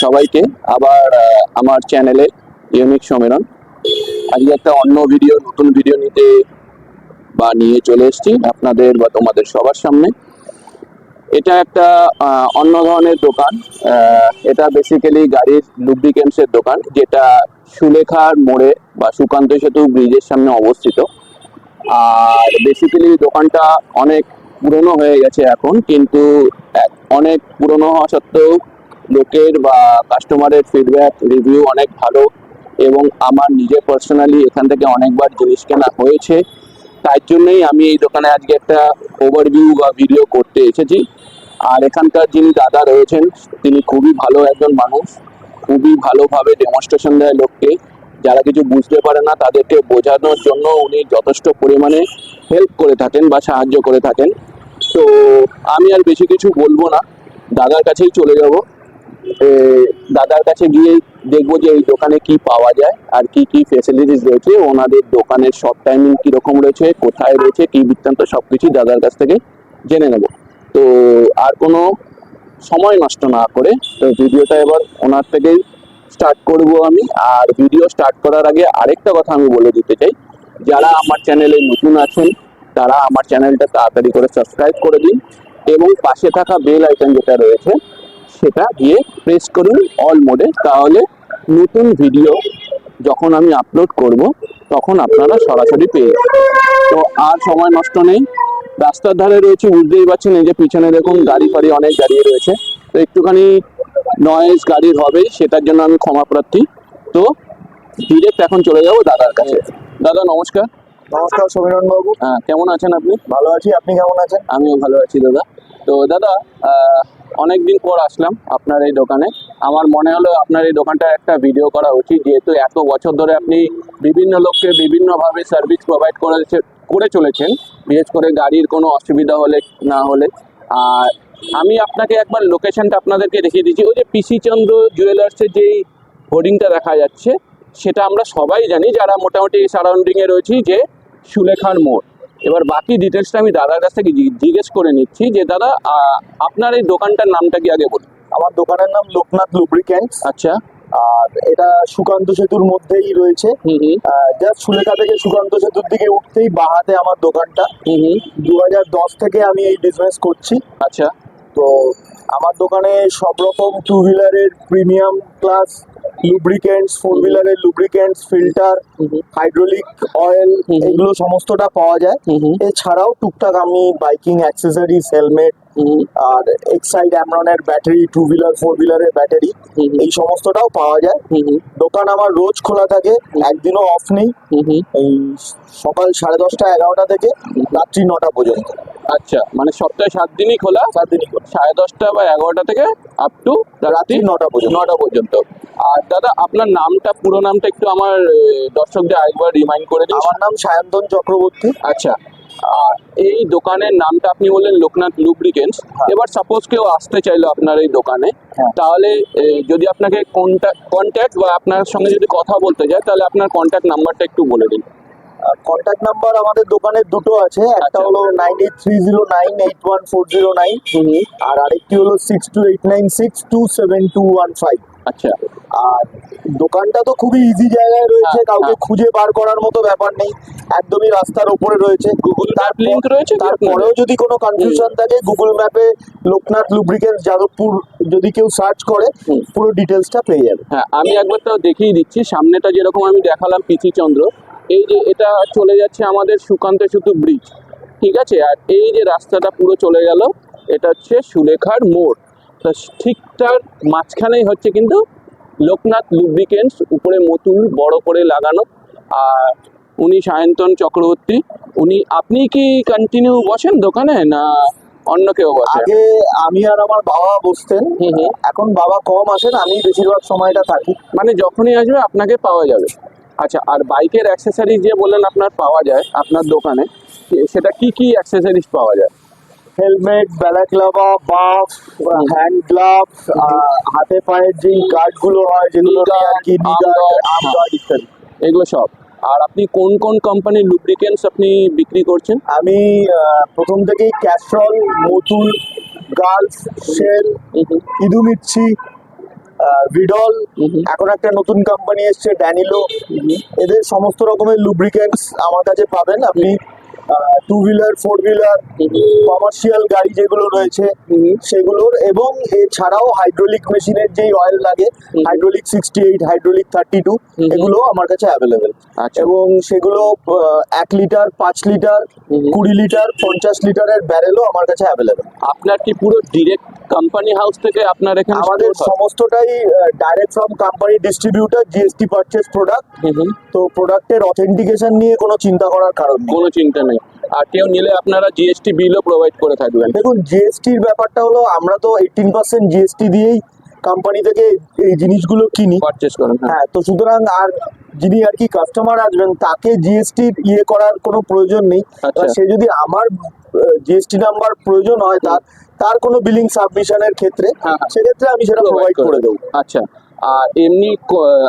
সবাইকে আবার আমার চ্যানেলে ইউনিক সম্মেলন। আজকে একটা অন্য ভিডিও, নতুন ভিডিও নিয়ে চলে এসেছি আপনাদের বা তোমাদের সবার সামনে। এটা একটা অন্য ধরনের দোকান। এটা বেসিক্যালি গাড়ির লুব্রিকেন্টসের দোকান, যেটা সুলেখার মোড়ে বা সুকান্ত সেতু ব্রিজের সামনে অবস্থিত। আর বেসিক্যালি দোকানটা অনেক পুরনো হয়ে গেছে এখন, কিন্তু অনেক পুরনো হওয়া সত্ত্বেও লোকের বা কাস্টমারের ফিডব্যাক রিভিউ অনেক ভালো, এবং আমার নিজে পার্সোনালি এখান থেকে অনেকবার জিনিস কেনা হয়েছে। তাই জন্যই আমি এই দোকানে আজকে একটা ওভারভিউ বা ভিডিও করতে এসেছি। আর এখানকার যিনি দাদা রয়েছেন, তিনি খুবই ভালো একজন মানুষ, খুবই ভালোভাবে ডেমনস্ট্রেশন দেয় লোককে। যারা কিছু বুঝতে পারে না তাদেরকে বোঝানোর জন্য উনি যথেষ্ট পরিমাণে হেল্প করে থাকেন বা সাহায্য করে থাকেন। তো আমি আর বেশি কিছু বলবো না, দাদার কাছেই চলে যাব। দাদার কাছে গিয়ে দেখবো যে এই দোকানে কি পাওয়া যায় আর কি কি ফেসিলিটিস রয়েছে, ওনাদের দোকানের সব টাইমিং কিরকম রয়েছে, কোথায় রয়েছে, কি বৃত্তান্ত, সবকিছু দাদার কাছ থেকে জেনে নেব। তো আর কোনো সময় নষ্ট না করে তো ভিডিওটা এবার ওনার থেকেই স্টার্ট করব আমি। আর ভিডিও স্টার্ট করার আগে আরেকটা কথা আমি বলে দিতে চাই, যারা আমার চ্যানেলে নতুন আছেন তারা আমার চ্যানেলটা তাড়াতাড়ি করে সাবস্ক্রাইব করে দিন, এবং পাশে থাকা বেল আইকন যেটা রয়েছে সেটা গিয়ে প্রেস করুন অল মোডে। তাহলে নতুন ভিডিও যখন আমি আপলোড করব তখন আপনারা সরাসরি পেয়ে যাবেন। তো আর সময় নষ্ট নেই, রাস্তার ধারে রয়েছে, বুঝতেই পারছেন। এই যে পিছনে দেখুন গাড়ি ফাড়ি অনেক দাঁড়িয়ে রয়েছে, তো একটুখানি নয়েজ গাড়ির হবে, সেটার জন্য আমি ক্ষমা প্রার্থী। তো ডিরেক্ট এখন চলে যাবো দাদার কাছে। দাদা নমস্কার। নমস্কার সমীরণ বাবু। হ্যাঁ, কেমন আছেন আপনি? ভালো আছি, আপনি কেমন আছেন? আমিও ভালো আছি দাদা। তো দাদা, অনেকদিন পর আসলাম আপনার এই দোকানে। আমার মনে হলো আপনার এই দোকানটা একটা ভিডিও করা উচিত, যেহেতু এত বছর ধরে আপনি বিভিন্ন লোককে বিভিন্নভাবে সার্ভিস প্রোভাইড করে চলেছেন, বিশেষ করে গাড়ির কোনো অসুবিধা হলে না হলে। আর আমি আপনাকে একবার লোকেশনটা আপনাদেরকে দেখিয়ে দিচ্ছি। ওই যে পিসি চন্দ্র জুয়েলার্সের যেই হোর্ডিংটা দেখা যাচ্ছে, সেটা আমরা সবাই জানি যারা মোটামুটি সারাউন্ডিংয়ে রয়েছি, যে সুলেখার মোড়। এবার বাকি ডিটেলসটা আমি দাদার কাছ থেকে জিজ্ঞেস করে নিচ্ছি যে দাদা, আপনার এই দোকানটার নামটা কি আগে বলুন। আমার দোকানের নাম লোকনাথ লুব্রিক্যান্টস। আচ্ছা। আর এটা সুকান্ত সেতুর মধ্যেই রয়েছে। জাস্ট সুলেখা থেকে সুকান্ত সেতুর দিকে উঠতেই বাহাতে আমার দোকানটা। 2010 থেকে আমি এই বিজনেস করছি। আচ্ছা। তো আমার দোকানে সব রকম টু হুইলারের প্রিমিয়াম ক্লাস লুব্রিকেন্টস, ফোর হুইলারের লুব্রিকেন্টস, ফিল্টার, হাইড্রোলিক অয়েল, এগুলো সমস্তটা পাওয়া যায়। এছাড়াও টুকটাক আমি বাইকিং অ্যাক্সেসরিজ, হেলমেট, আর এক্সাইড অ্যামরনের ব্যাটারি, টু হুইলার ফোর হুইলারের ব্যাটারি, এই সমস্তটাও পাওয়া যায়। দোকান আমার রোজ খোলা থাকে, একদিনও অফ নেই। এই সকাল 10:30 11টা থেকে রাত্রি 9টা পর্যন্ত। আচ্ছা, মানে সপ্তাহে 7 দিনই খোলা? 7 দিনই খোলা, 10:30 বা 11টা থেকে আপ টু রাত্রি 9টা পর্যন্ত। 9টা পর্যন্ত। আর দাদা, আপনার নামটা, পুরো নামটা একটু আমার দর্শকদের আরেকবার রিমাইন্ড করে দিন। আমার নাম সায়ন্তন চক্রবর্তী। আচ্ছা। আর এই দোকানের নামটা আপনি বললেন লোকনাথ লুব্রিকেন্টস। এবার সাপোজ কেউ আসতে চাইলো আপনার এই দোকানে, তাহলে যদি আপনাকে কন্ট্যাক্ট বা আপনার সঙ্গে যদি কথা বলতে যায়, তাহলে আপনার কন্ট্যাক্ট নাম্বারটা একটু বলে দিন। কন্ট্যাক্ট নাম্বার আমাদের দোকানের দুটো আছে, একটা হলো 9830981409, আর আরেকটি হলো 6289627215। আচ্ছা। আর দোকানটা তো খুবই ইজি জায়গায় রয়েছে, কাউকে খুঁজে বার করার মতো ব্যাপার নেই, একদমই রাস্তার উপরে রয়েছে। গুগল ম্যাপ লিংক রয়েছে। তারপরেও যদি কোনো কনফিউশন থাকে, গুগল ম্যাপে লোকনাথ লুব্রিকেন্টস যাদবপুর যদি কেউ সার্চ করে, পুরো ডিটেলসটা পেয়ে যাবে। হ্যাঁ, আমি একবার তাও দেখিয়ে দিচ্ছি। সামনেটা যেরকম আমি দেখালাম পিসি চন্দ্র, এই যে এটা চলে যাচ্ছে আমাদের সুকান্ত সেতু ব্রিজ, ঠিক আছে। আর এই যে রাস্তাটা পুরো চলে গেল, এটা হচ্ছে সুলেখার মোড়। তো ঠিকঠাক মাঝখানেই হচ্ছে কিন্তু লোকনাথ লুব্রিকেন্টস, উপরে মতুল বড় করে লাগানো। আর উনি সায়ন্তন চক্রবর্তী। আপনি কি কন্টিনিউ বসেন দোকানে, না অন্য কেউ বসে? আগে আমি আর আমার বাবা বসতেন, এখন বাবা কম আসেন, আমি বেশিরভাগ সময়টা থাকি। মানে যখনই আসবে আপনাকে পাওয়া যাবে। আচ্ছা, আর বাইকের অ্যাক্সেসরিজ যে বললেন আপনার পাওয়া যায় আপনার দোকানে, সেটা কি কি অ্যাক্সেসরিজ পাওয়া যায়? হেলমেট, ব্যালাক্লাভা, বাফ, হ্যান্ড গ্লাভ, হাতে পায়ের যেই গার্ডগুলো হয়, যেগুলো আর কি, আর্ম গার্ড ইত্যাদি, এগুলো সব। আর আপনি কোন কোন কোম্পানির লুব্রিকেন্টস আপনি বিক্রি করছেন? আমি প্রথম থেকেই ক্যাস্ট্রল, মতুল, গার্লস, শেল, ইদুমিচ্ছি, ভিডল, এখন একটা নতুন কোম্পানি এসছে ড্যানিলো, এদের সমস্ত রকমের লুব্রিকেন্টস আমার কাছে পাবেন আপনি। Two wheeler, four wheeler, commercial গাড়ি যেগুলো রয়েছে সেগুলোর, এবং এছাড়াও হাইড্রোলিক মেশিনের যেই অয়েল লাগে, হাইড্রোলিক 68, হাইড্রোলিক 32, এগুলো আমার কাছে অ্যাভেলেবেল। আচ্ছা। এবং সেগুলো 1 লিটার, 5 লিটার, 20 লিটার, 50 লিটারের ব্যারেলও আমার কাছে অ্যাভেলেবেল। আপনার কি পুরো ডিরেক্ট কোম্পানি হাউস থেকে আপনার এখানে আমাদের store হয়? সমস্তটাই direct from company distributor, GST purchase product. তো প্রোডাক্টের অথেন্টিকেশন নিয়ে কোনো চিন্তা করার কারণ নেই। কোনো চিন্তা নেই। আর কেউ নিলে আপনারা জিএসটি বিলও প্রোভাইড করে থাকবেন। দেখুন, জিএসটির ব্যাপারটা হলো আমরা তো 18% জিএসটি দিয়েই কোম্পানি থেকে এই জিনিসগুলো কিনি। পারচেস করেন, হ্যাঁ। হ্যাঁ, তো সুতরাং আর যিনি আর কি কাস্টমার আসবেন তাকে জিএসটি করার কোনো প্রয়োজন নেই। আচ্ছা। এবার সে যদি আমার জিএসটি নাম্বার প্রয়োজন হয় তার কোনো বিলিং সাবমিশনের ক্ষেত্রে, হ্যাঁ, হ্যাঁ। সেক্ষেত্রে আমি সেটা প্রোভাইড করে দেবো। আচ্ছা। আর এমনি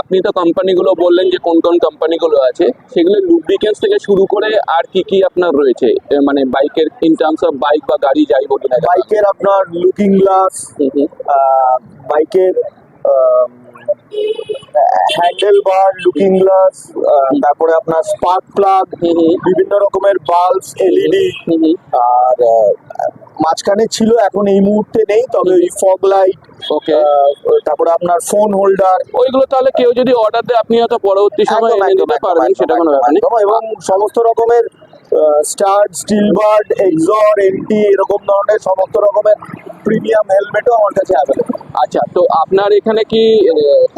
আপনি তো কোম্পানিগুলো বললেন যে কোন কোন কোম্পানিগুলো আছে, সেগুলো লুব্রিকেন্টস থেকে শুরু করে আর কি কি আপনার রয়েছে, মানে বাইকের ইন টার্মস অফ বাইক বা গাড়ি যাই বলি না কেন? বাইকের আপনার লুকিং গ্লাস, বাইকের হ্যান্ডেল বার, লুকিং গ্লাস, তারপরে আপনার স্পার্ক প্লাগ, বিভিন্ন রকমের বাল্বস, এলইডি, আর মাঝখানে ছিল, এখন এই মুহূর্তে নেই, তবে ওই ফগ লাইট, ওকে। তারপরে আপনার ফোন হোল্ডার, ওইগুলো তাহলে কেউ যদি অর্ডার দেয় আপনি হয়তো পরবর্তী সময় এনে দিতে পারবেন, সেটা কোনো ব্যাপার নেই। এবং সমস্ত রকমের start, still bird, XOR, N T, এরকম ধরনের সমস্ত রকমের প্রিমিয়াম হেলমেটও আমার কাছে অ্যাভেলেবল। আচ্ছা, তো আপনার এখানে কি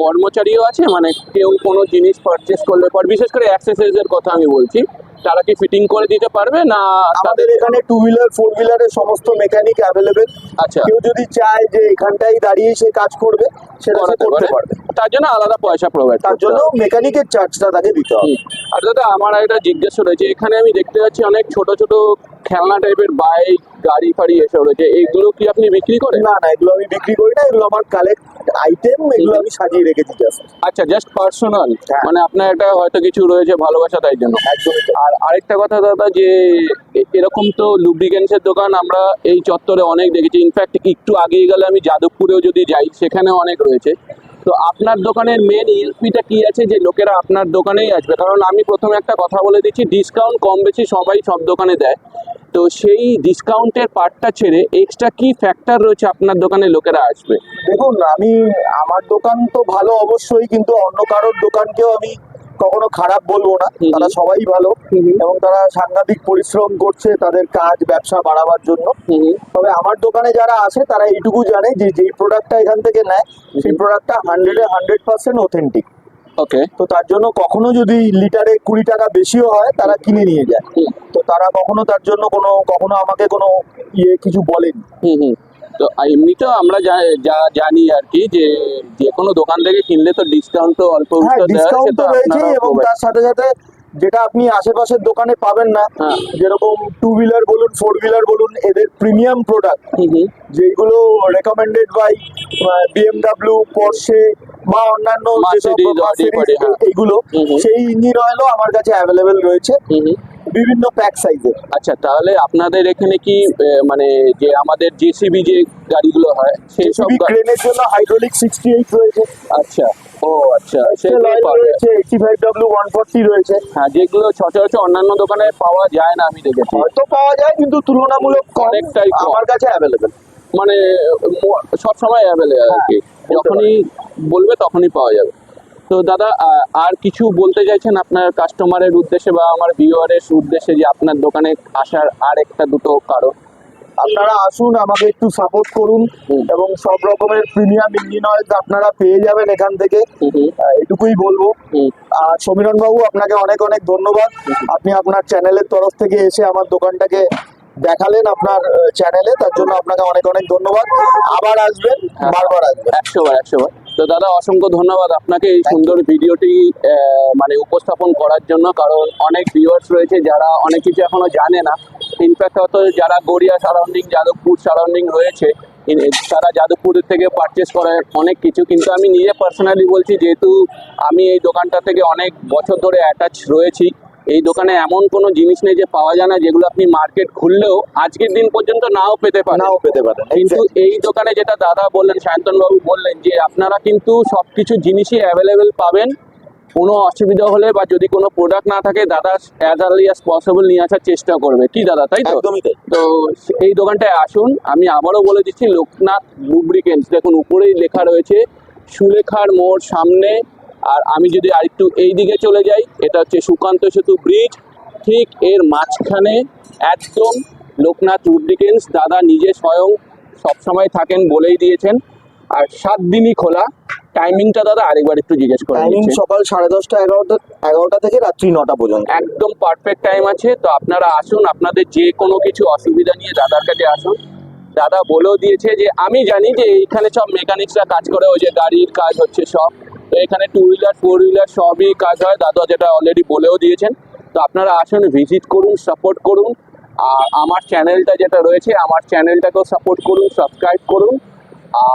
কর্মচারীও আছে, মানে কেউ কোনো জিনিস পারচেস করলে পর, বিশেষ করে অ্যাক্সেসরিজ এর কথা আমি বলছি, তারা কি ফিটিং করে দিতে পারবে না? আমাদের এখানে টু হুইলার, ফোর হুইলারের সমস্ত মেকানিক অ্যাভেলেবেল। আচ্ছা। কেউ যদি চায় যে এখানটাই দাঁড়িয়ে সে কাজ করবে, সেটা সে করাতে করতে পারে। পারবে। তার জন্য আলাদা পয়সা প্রোভাইড তার জন্য মেকানিকের চার্জটা তাকে দিতে হবে। আর দাদা আমার একটা জিজ্ঞাসা রয়েছে, এখানে আমি দেখতে পাচ্ছি অনেক ছোট ছোট খেলনা টাইপের বাইক, গাড়ি ফাড়ি এসব রয়েছে, এইগুলো কি আপনি বিক্রি করেন? না, এগুলো আমি বিক্রি করি না, এগুলো আমার কালেক্ট আইটেম, এগুলো আমি সাজিয়ে রেখেছি জাস্ট। আচ্ছা, জাস্ট পার্সোনাল, হ্যাঁ। মানে আপনার একটা হয়তো কিছু রয়েছে ভালোবাসা, তাই জন্য। একদমই তাই। আর আরেকটা কথা দাদা, যে এরকম তো লুব্রিকেন্টস এর দোকান আমরা এই চত্বরে অনেক দেখেছি, ইনফ্যাক্ট একটু আগিয়ে গেলে আমি যাদবপুরেও যদি যাই সেখানেও অনেক রয়েছে। তো আপনার দোকানের মেন ইউএসপিটা কি আছে যে লোকেরা আপনার দোকানেই আসবে? কারণ আমি প্রথমে একটা কথা বলে দিচ্ছি, ডিসকাউন্ট কম বেশি সবাই সব দোকানে দেয়, তো সেই ডিসকাউন্টের পার্টটা ছেড়ে এক্সট্রা কি ফ্যাক্টর রয়েছে আপনার দোকানে লোকেরা আসবে? দেখুন, আমার দোকান তো ভালো অবশ্যই, কিন্তু অন্য কারোর দোকানকেও আমি কখনো খারাপ বলবো না। তারা সবাই ভালো, এবং তারা সাংঘাতিক পরিশ্রম করছে তাদের কাজ ব্যবসা বাড়াবার জন্য। তবে আমার দোকানে যারা আসে তারা এইটুকু জানে যে যেই প্রোডাক্টটা এখান থেকে নেয় সেই প্রোডাক্টটা 100% অথেন্টিক। ওকে। তো তার জন্য কখনো যদি লিটারে 20 টাকা বেশিও হয় তারা কিনে নিয়ে যায়। তো তারা কখনো তার জন্য কখনো আমাকে কোনো কিছু বলেনি। তো এমনিতেও আমরা যা জানি আর কি, যে যে কোনো দোকান থেকে কিনলে তো ডিসকাউন্ট তো অল্প হ্যাঁ, বিস্তর দেওয়া হয়, ডিসকাউন্ট তো সেটা রয়েছে, আপনারা এবং provide- তার সাথে সাথে যেটা আপনি আশেপাশের দোকানে পাবেন না, হ্যাঁ। যেরকম টু হুইলার বলুন, ফোর হুইলার বলুন, এদের প্রিমিয়াম প্রোডাক্ট যেগুলো রেকমেন্ডেড বাই বিএমডব্লিউ, পোর্শে বা অন্যান্য যেসব Mercedes, Audi, Mercedes, হ্যাঁ। এইগুলো, সেই ইঞ্জিন অয়েলও আমার কাছে অ্যাভেলেবেল রয়েছে বিভিন্ন প্যাক সাইজের। আচ্ছা, তাহলে আপনাদের এখানে কি মানে যে আমাদের জেসিবি যে গাড়িগুলো হয় সেই সব ক্রেনের জন্য হাইড্রোলিক 68 রয়েছে। আচ্ছা, ও আচ্ছা, তেল সেগুলো অয়েল পাওয়া যায়। রয়েছে, 85W 140 রয়েছে। হ্যাঁ, যেগুলো সচরাচর অন্যান্য দোকানে পাওয়া যায় না আমি দেখেছি, হয়তো পাওয়া যায় কিন্তু তুলনামূলক কম, অনেকটাই কম। আমার কাছে অ্যাভেলেবেল। মানে সব সময় অ্যাভেলেবল আর কি, হ্যাঁ, যখনই বলবে তখনই পাওয়া যাবে। তো দাদা আর কিছু বলতে চাইছেন আপনার কাস্টমারের উদ্দেশ্যে বা আমার ভিউয়ারের উদ্দেশ্যে, যে আপনার দোকানে আসার আর একটা দুটো কারণ? আপনারা আসুন, আমাকে একটু সাপোর্ট করুন, এবং সব রকমের প্রিমিয়াম ইঞ্জিন অয়েল আপনারা পেয়ে যাবেন এখান থেকে, এটুকুই বলবো। আর সমীরণ বাবু, আপনাকে অনেক অনেক ধন্যবাদ। আপনি আপনার চ্যানেলের তরফ থেকে এসে আমার দোকানটাকে দেখালেন আপনার চ্যানেলে, তার জন্য আপনাকে অনেক অনেক ধন্যবাদ। আবার আসবেন, বারবার আসবেন। 100 বার। তো দাদা অসংখ্য ধন্যবাদ আপনাকে এই সুন্দর ভিডিওটি মানে উপস্থাপন করার জন্য, কারণ অনেক ভিউয়ার্স রয়েছে যারা অনেক কিছু এখনো জানে না। ইনফ্যাক্ট হয়তো যারা গড়িয়া সারাউন্ডিং, যাদবপুর সারাউন্ডিং রয়েছে, তারা যাদবপুরের থেকে পারচেস করে অনেক কিছু, কিন্তু আমি নিজে পার্সোনালি বলছি, যেহেতু আমি এই দোকানটা থেকে অনেক বছর ধরে অ্যাটাচ রয়েছি, এই দোকানে এমন কোনো জিনিস নেই যে পাওয়া যায় না, যেগুলো আপনি মার্কেট খুললেও আজকের দিন পর্যন্ত নাও পেতে পারেন। নাও পেতে পারেন। কিন্তু এই দোকানে যেটা দাদা বললেন, সায়ন্তন বাবু বললেন যে আপনারা কিন্তু সবকিছু জিনিসই অ্যাভেলেবেল পাবেন। কোনো অসুবিধা হলে বা যদি কোনো প্রোডাক্ট না থাকে, দাদা অ্যাজ আর্লি অ্যাজ পসিবল নিয়ে আসার চেষ্টা করবে, কি দাদা, তাই তো? একদমই তাই। তো এই দোকানটায় আসুন। আমি আবারও বলে দিচ্ছি, লোকনাথ লুব্রিকেন্টস, দেখুন উপরেই লেখা রয়েছে, সুলেখার মোড় সামনে। আর আমি যদি আরেকটু এই দিকে চলে যাই, এটা হচ্ছে সুকান্ত সেতু ব্রিজ, ঠিক এর মাঝখানে একদম লোকনাথ লুব্রিকেন্টস। দাদা নিজে স্বয়ং সবসময় থাকেন, বলেই দিয়েছেন। আর 7 দিনই খোলা। টাইমিংটা দাদা আরেকবার একটু জিজ্ঞেস করে টাইমিং নিচ্ছি। সকাল 10:30 11টা থেকে রাত্রি 9টা পর্যন্ত। একদম পারফেক্ট টাইম আছে। তো আপনারা আসুন, আপনাদের যে কোনো কিছু অসুবিধা নিয়ে দাদার কাছে আসুন। দাদা বলেও দিয়েছে যে আমি জানি যে এইখানে সব মেকানিক্সরা কাজ করে, ওই যে গাড়ির কাজ হচ্ছে সব, তো এখানে 2 হুইলার 4 হুইলার সবই কাজ হয়, দাদা যেটা অলরেডি বলেও দিয়েছেন। তো আপনারা আসুন, ভিজিট করুন, সাপোর্ট করুন। আর আমার চ্যানেলটা যেটা রয়েছে, আমার চ্যানেলটাকেও সাপোর্ট করুন, সাবস্ক্রাইব করুন।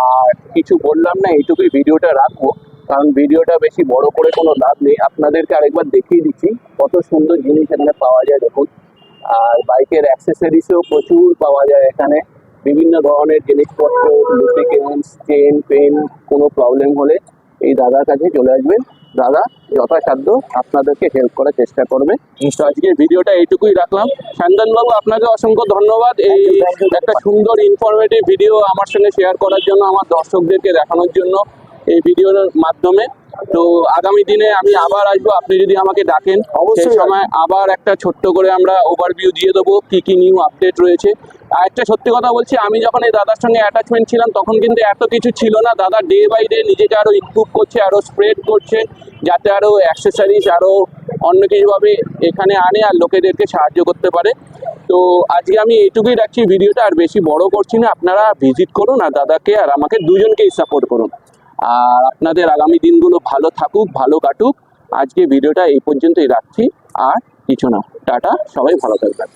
আর কিছু বললাম না, এইটুকুই ভিডিওটা রাখবো, কারণ ভিডিওটা বেশি বড় করে কোনো লাভ নেই। আপনাদেরকে আরেকবার দেখিয়ে দিচ্ছি কত সুন্দর জিনিস এখানে পাওয়া যায়, দেখুন। আর বাইকের অ্যাক্সেসরিজও প্রচুর পাওয়া যায় এখানে, বিভিন্ন ধরনের জিনিসপত্র, লুব্রিকেন্টস, চেন, পেন। কোনো প্রবলেম হলে এই দাদার কাছে চলে আসবেন, দাদা যথাসাধ্য আপনাদেরকে হেল্প করার চেষ্টা করবে। তো আজকে ভিডিওটা এইটুকুই রাখলাম। শান্তনবাবু, আপনাকে অসংখ্য ধন্যবাদ এই Thank you. একটা সুন্দর ইনফরমেটিভ ভিডিও আমার সঙ্গে শেয়ার করার জন্য, আমার দর্শকদেরকে দেখানোর জন্য এই ভিডিওর মাধ্যমে। তো আগামী দিনে আমি আবার আসবো, আপনি যদি আমাকে ডাকেন অবশ্যই সেই সময় আবার একটা ছোট্ট করে আমরা ওভারভিউ দিয়ে দেবো কি কি নিউ আপডেট রয়েছে। আর একটা সত্যি কথা বলছি, আমি যখন এই দাদার সঙ্গে অ্যাটাচমেন্ট ছিলাম তখন কিন্তু এত কিছু ছিল না। দাদা ডে বাই ডে নিজেকে আরো ইমপ্রুভ করছে, আরো স্প্রেড করছে, যাতে আরো অ্যাক্সেসরিজ আরো অন্য কিছুভাবে এখানে আনে আর লোকেদেরকে সাহায্য করতে পারে। তো আজকে আমি এইটুকুই রাখছি ভিডিওটা, আর বেশি বড় করছি না। আপনারা ভিজিট করুন আর দাদাকে আর আমাকে দুজনকেই সাপোর্ট করুন। আর আপনাদের আগামী দিনগুলো ভালো থাকুক, ভালো কাটুক। আজকে ভিডিওটা এই পর্যন্তই রাখছি, আর কিছু না। টাটা, সবাই ভালো থাকবেন।